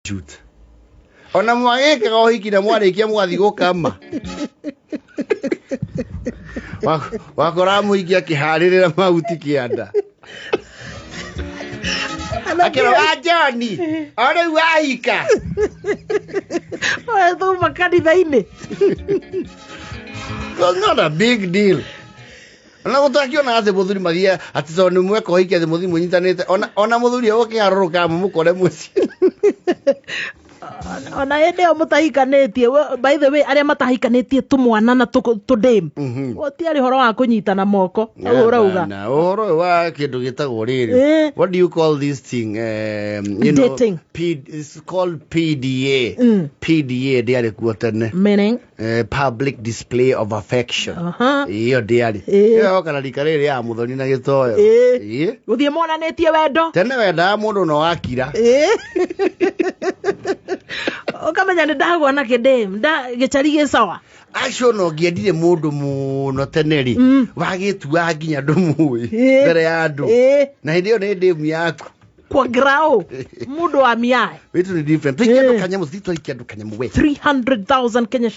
shoot. Ona mwageka uhiki na mwarĩkia mwathi gũkama. Wakora muhiki akiharĩrĩra mahuti kĩanda. Akĩro wa Johnny, ore waika. Oe tu makanitha-inĩ. It's not a big deal. Ona gũtakiona atĩ mũthuri magia atĩ so nĩ mweka uhiki atĩ mũthuri mũnyitanĩte ona mũthuri ũkĩharũrũka mũkore mũciĩ. Ona ende o mutahikanĩtie, by the way aria matahikanĩtie tumwana na tudem otiari horo wa kunyitana moko urauga na horo wa kindu gitagwo riri. What do you call this thing? You know, dating. It's called PDA. PDA diari kuo tene, meaning public display of affection. Iyo diari iyo kana rikare ya muthoni na gitoyo guthie monanĩtie wendo tene wenda mundu no wakira ukamenya nĩ ndagwa na kĩdem gĩcari gĩ sawa acio no ngĩendire mundu muno teneri wagĩtua nginya ndũmũĩ mbere ya andũ na hĩndĩ ĩyo nĩ ndĩmu yaku kwa grao mundu wa miae wetu ni different. Tuikia ndo kanyamu, zito ikia ndo kanyamu we 300,000 Kenya